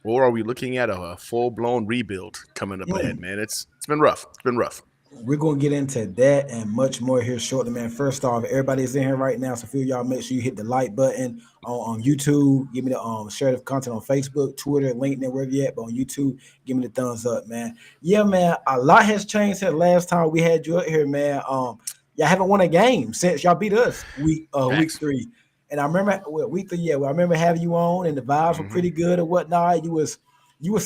or are we looking at a full blown rebuild coming up ahead, Mm. man? It's been rough. It's been rough. We're gonna get into that and much more here shortly, man. First off, everybody's in here right now, so feel y'all make sure you hit the like button on YouTube. Give me the share the content on Facebook, Twitter, LinkedIn, wherever you at. But on YouTube, give me the thumbs up, man. Yeah, man. A lot has changed since last time we had you up here, man. Y'all haven't won a game since y'all beat us week Facts. 3. And I remember week 3, yeah. Well, I remember having you on, and the vibes were Hmm. pretty good and whatnot. You was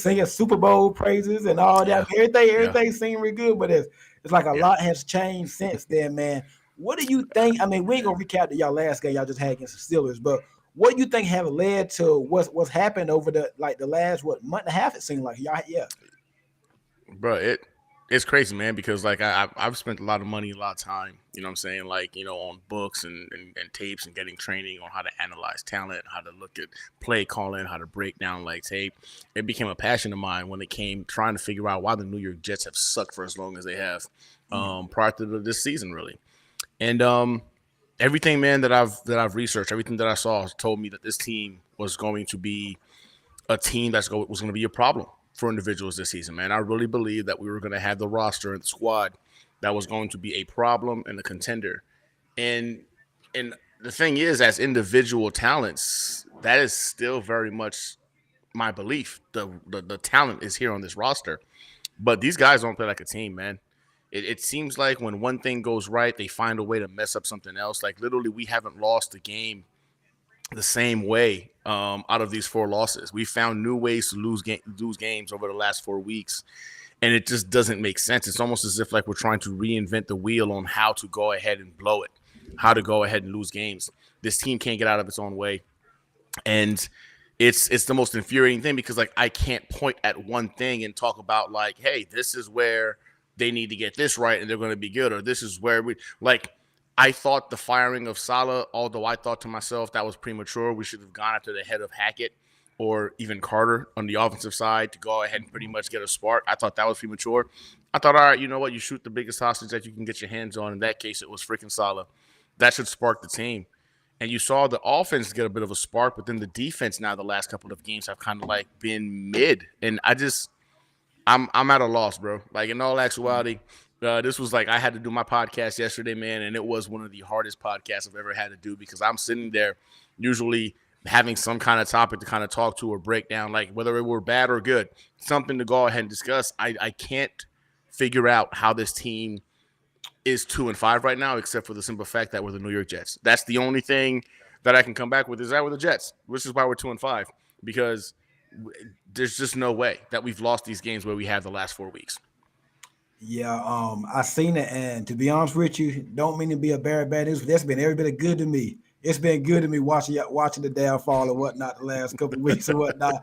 singing Super Bowl praises and all that. Yeah. I mean, everything Yeah. everything seemed really good, but it's like a Yeah. lot has changed since then, man. What do you think? I mean, we ain't gonna recap the y'all last game y'all just had against the Steelers, but what do you think have led to what's happened over the last month and a half? It seemed like y'all, yeah. Bro, it's crazy, man, because like I've spent a lot of money, a lot of time, you know what I'm saying, like, on books and tapes and getting training on how to analyze talent, how to look at play calling, how to break down like tape. It became a passion of mine when it came trying to figure out why the New York Jets have sucked for as long as they have, Mm. prior to this season, really. And everything, man, that I've researched, everything that I saw told me that this team was going to be a team was going to be a problem for individuals this season, man. I really believe that we were going to have the roster and the squad that was going to be a problem and a contender. And and the thing is, as individual talents, that is still very much my belief. The talent is here on this roster, but these guys don't play like a team, man. It seems like when one thing goes right, they find a way to mess up something else. Like literally, we haven't lost a game the same way out of these 4 losses. We found new ways to lose games over the last 4 weeks, and it just doesn't make sense. It's almost as if like we're trying to reinvent the wheel on how to go ahead and blow it, how to go ahead and lose games. This team can't get out of its own way, and it's the most infuriating thing because like I can't point at one thing and talk about like, hey, this is where they need to get this right and they're going to be good, or this is where we like. I thought the firing of Salah, although I thought to myself that was premature, we should have gone after the head of Hackett or even Carter on the offensive side to go ahead and pretty much get a spark. I thought that was premature. I thought, all right, you know what? You shoot the biggest hostage that you can get your hands on. In that case, it was freaking Salah. That should spark the team. And you saw the offense get a bit of a spark, but then the defense now the last couple of games have kind of like been mid. And I'm at a loss, bro. Like in all actuality, this was like I had to do my podcast yesterday, man, and it was one of the hardest podcasts I've ever had to do because I'm sitting there usually having some kind of topic to kind of talk to or break down, like whether it were bad or good, something to go ahead and discuss. I can't figure out how this team is 2-5 right now, except for the simple fact that we're the New York Jets. That's the only thing that I can come back with is that we're the Jets, which is why we're 2-5 because there's just no way that we've lost these games where we have the last 4 weeks. Yeah, I seen it, and to be honest with you, don't mean to be a bearer of bad news, but that's been every bit of good to me. It's been good to me watching the downfall and whatnot the last couple of weeks and whatnot.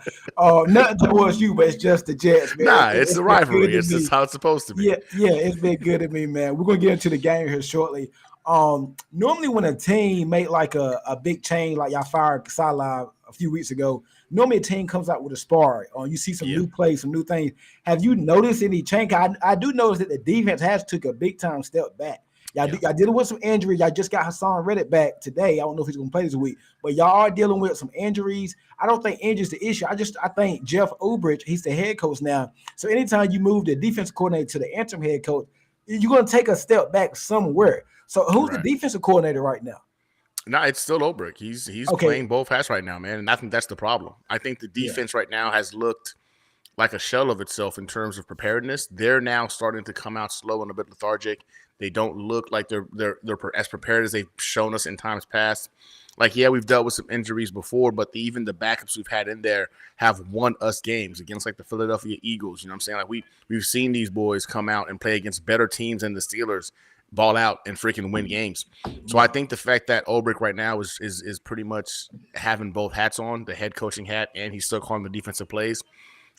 Nothing towards you, but it's just the Jets, man. Nah, it's It's the been good rivalry. to It's just me. how it's supposed to be. Yeah, it's been good to me, man. We're gonna get into the game here shortly. Normally when a team make like a big change, like y'all fired Salah a few weeks ago, normally a team comes out with a spark. You see some Yeah. new plays, some new things. Have you noticed any change? I do notice that the defense has took a big time step back. Yeah. Y'all dealing with some injuries. Y'all just got Hassan Reddick back today. I don't know if he's gonna play this week, but y'all are dealing with some injuries. I don't think injuries the issue. I think Jeff Ulbrich, he's the head coach now. So anytime you move the defense coordinator to the interim head coach, you're gonna take a step back somewhere. So who's the Right. defensive coordinator right now? No, it's still Obrick. He's Okay, playing both hats right now, man, and I think that's the problem. I think the yeah. defense right now has looked like a shell of itself in terms of preparedness. They're now starting to come out slow and a bit lethargic. They don't look like they're as prepared as they've shown us in times past. Like, yeah, we've dealt with some injuries before, but even the backups we've had in there have won us games against like the Philadelphia Eagles. You know what I'm saying? Like we've seen these boys come out and play against better teams than the Steelers, ball out and freaking win games. So I Yeah. think the fact that Ulbrich right now is pretty much having both hats on, the head coaching hat, and he's still calling the defensive plays.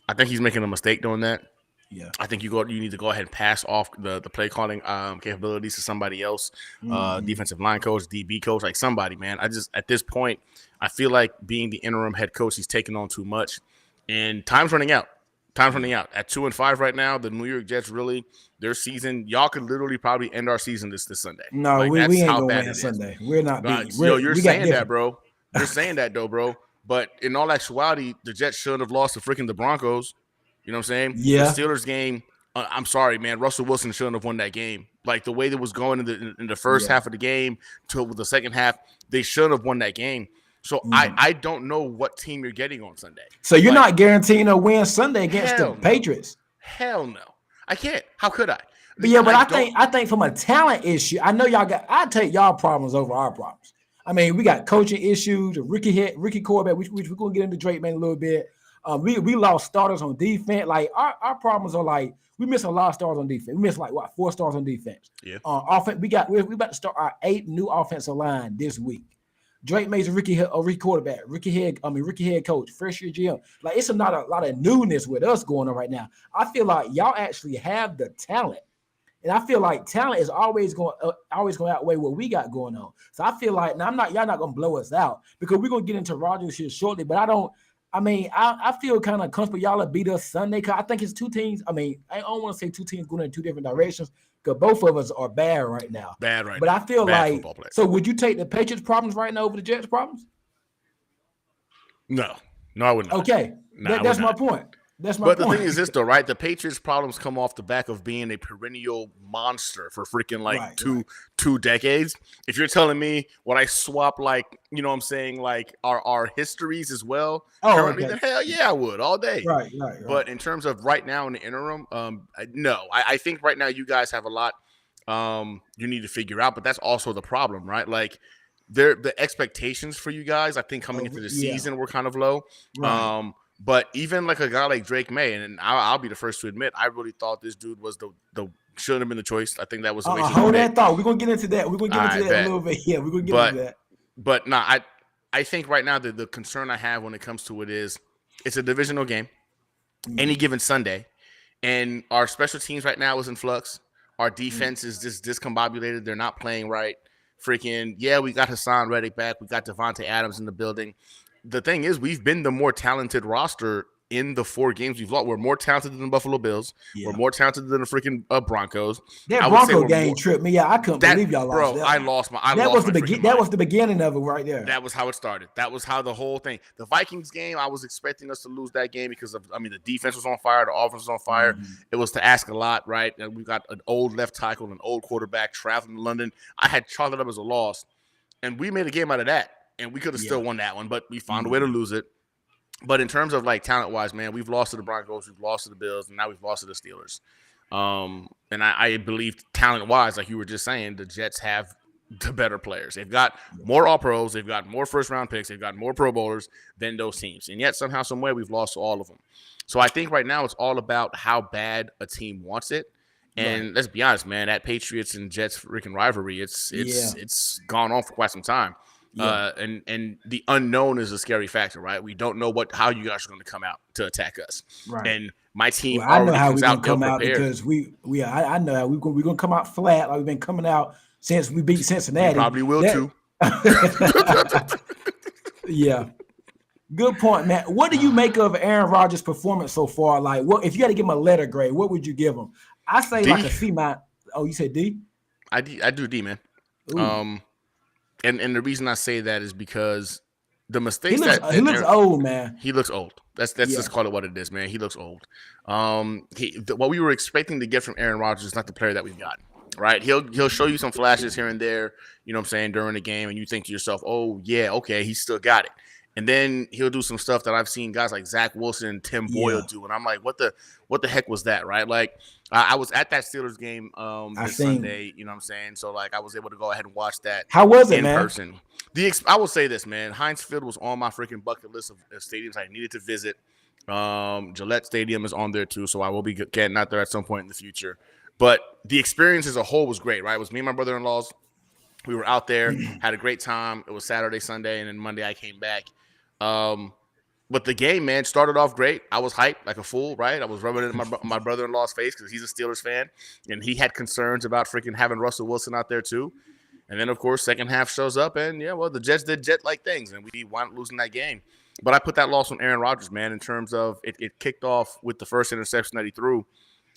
I think he's making a mistake doing that. Yeah. I think you need to go ahead and pass off the play calling capabilities to somebody else, Mhm. defensive line coach, DB coach, like somebody, man. I just at this point, I feel like being the interim head coach, he's taking on too much, and time's running out. Time's running Yeah. out. At 2-5 right now, the New York Jets really their season. Y'all could literally probably end our season this Sunday. No, Like we that's ain't how gonna bad win it is. Sunday. We're not beating. Yo, you're We got saying that, different. bro. You're saying that though, bro. But in all actuality, the Jets shouldn't have lost to freaking the Broncos. You know what I'm saying? The Yeah, Steelers game. I'm sorry, man. Russell Wilson shouldn't have won that game. Like the way that was going in the first yeah. half of the game to the second half, they should have won that game. So I Mhm. I don't know what team you're getting on Sunday. So you're Like not guaranteeing a win Sunday against the hell no, Patriots. hell no. I can't. How could I? But yeah, but I I don't. think I think from a talent issue, I know y'all got. I take y'all problems over our problems. I mean, we got coaching issues, Ricky quarterback, which we're gonna get into Drake man a little bit. We lost starters on defense. Like our problems are like we missing a lot of stars on defense. We missed like what 4 stars on defense. Yeah. Offense, we about to start our 8th new offensive line this week. Drake Mays Ricky quarterback, Ricky head coach, first year GM. Like it's not a lot of newness with us going on right now. I feel like y'all actually have the talent. And I feel like talent is always going to outweigh what we got going on. So I feel like now y'all not going to blow us out because we're going to get into Rogers here shortly. But I feel kind of comfortable y'all will beat us Sunday because I think it's two teams. I mean, I don't want to say two teams going in two different directions because both of us are bad right now. Bad right But I now. feel Bad like football play. so would you take the Patriots problems right now over the Jets problems? No, no, I would not. Okay, Nah, I would that's my not. point. That's my But the point. thing is this though, right? The Patriots' problems come off the back of being a perennial monster for freaking like Right, right. two decades. If you're telling me what I swap like, you know what I'm saying, like our histories as well Oh, currently, okay. then hell yeah, I would all day. Right, right, right. But in terms of right now in the interim, no. I think right now you guys have a lot you need to figure out, but that's also the problem, right? Like the expectations for you guys, I think coming into the Yeah, season were kind of low. right. But even like a guy like Drake May, and I'll be the first to admit, I really thought this dude was the shouldn't have been the choice. I think that was a way too much Hold pay. that thought. We're gonna get into that. We're gonna get into I that a bet, little bit. Yeah, we're gonna get into but that. nah, I think right now the concern I have when it comes to it is it's a divisional game any Mhm. given Sunday, and our special teams right now is in flux. Our defense is just discombobulated. They're not playing right. Freaking yeah, we got Hassan Reddick back. We got Devontae Adams in the building. The thing is, we've been the more talented roster in the 4 games we've lost. We're more talented than the Buffalo Bills. We're Yeah. more talented than the freaking Broncos. That I would say Bronco we're game more tripped me out. I couldn't believe y'all that lost bro. that one. I lost my freaking That mind. was the beginning of it right there. That was how it started. That was how the whole thing. The Vikings game, I was expecting us to lose that game because of, I mean, the defense was on fire, the offense was on fire. Mhm. It was to ask a lot, right? And we got an old left tackle, an old quarterback traveling to London. I had chalked it up as a loss, and we made a game out of that, and we could have Yeah. still won that one, but we found a way to lose it. But in terms of like talent wise, man, we've lost to the Broncos, we've lost to the Bills, and now we've lost to the Steelers. And I believe talent wise, like you were just saying, the Jets have the better players. They've got more all pros, they've got more first round picks, they've got more pro bowlers than those teams. And yet somehow, some way, we've lost to all of them. So I think right now it's all about how bad a team wants it. And Right. let's be honest, man, that Patriots and Jets freaking rivalry, Yeah. it's gone on for quite some time. Yeah. And the unknown is a scary factor, right? We don't know how you guys are going to come out to attack us. Right. And my team Well, I know already how comes we're gonna out ill come out prepared. because I know how we're gonna come out flat like we've been coming out since we beat You Cincinnati. probably will That too. yeah. Good point, man. What do you make of Aaron Rodgers' performance so far? Like, what if you had to give him a letter grade? What would you give him? I say like a D, C minus. Oh, you said D? I do D, man. Ooh, Um, and the reason I say that is because the he mistakes looks that Aaron, old, man. he looks old. That's Yeah, just call it what it is, man. He looks old. What we were expecting to get from Aaron Rodgers is not the player that we've got. Right? He'll show you some flashes here and there, you know what I'm saying, during the game, and you think to yourself, oh yeah, okay, he still got it. And then he'll do some stuff that I've seen guys like Zach Wilson and Tim Boyle yeah. do, and I'm like, what the heck was that, right? Like, I was at that Steelers game I this seen. Sunday, you know what I'm saying? So like, I was able to go ahead and watch that How was it, in man? person. I will say this, man, Heinz Field was on my freaking bucket list of stadiums I needed to visit. Gillette Stadium is on there too, so I will be getting out there at some point in the future. But the experience as a whole was great, right? It was me and my brother-in-laws. We were out there, had a great time. It was Saturday, Sunday, and then Monday I came back. Um, but the game, man, started off great. I was hyped like a fool, right? I was rubbing it in my brother-in-law's face because he's a Steelers fan, and he had concerns about freaking having Russell Wilson out there too. And then, of course, second half shows up, and yeah, well, the Jets did Jet-like things, and we wound up losing that game. But I put that loss on Aaron Rodgers, man, in terms of it kicked off with the first interception that he threw.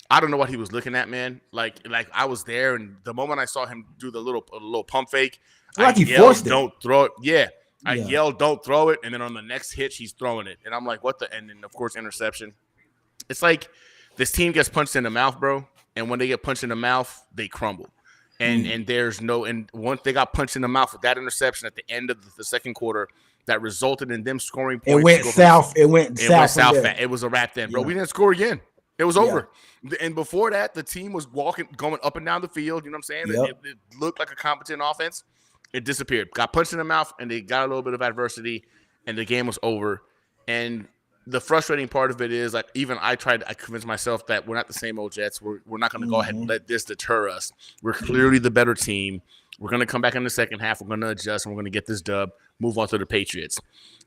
I don't know what he was looking at, man. Like I was there, and the moment I saw him do the little pump fake, I Like he yelled, forced it. "Don't throw it!" Yeah, I Yeah. yelled, "Don't throw it!" And then on the next hit, she's throwing it, and I'm like, "What the?" And then of course, interception. It's like this team gets punched in the mouth, bro. And when they get punched in the mouth, they crumble. And there's no and once they got punched in the mouth with that interception at the end of the second quarter, that resulted in them scoring It points to went go from south. It went it went south from south there. fat. It was a wrap then, bro. Yeah. We didn't score again. It was Yeah. over. And before that, the team was going up and down the field. You know what I'm saying? Yep. It looked like a competent offense. It disappeared. Got punched in the mouth, and they got a little bit of adversity, and the game was over. And the frustrating part of it is, like, even I convinced myself that we're not the same old Jets. We're not going to go ahead and let this deter us. We're clearly the better team. We're going to come back in the second half. We're going to adjust, and we're going to get this dub, move on to the Patriots.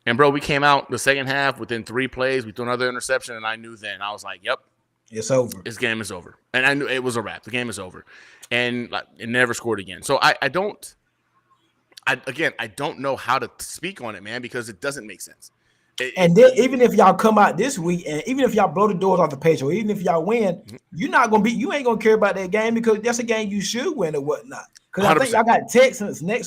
And, bro, we came out the second half within 3 plays. We threw another interception, and I knew then. I was like, yep. It's over. This game is over. And I knew it was a wrap. The game is over. And like, it never scored again. So I don't know how to speak on it, man, because it doesn't make sense. Even if y'all come out this week, and even if y'all blow the doors off the Patriots, even if y'all win, you ain't gonna care about that game because that's a game you should win or whatnot. Because I think y'all got Texans next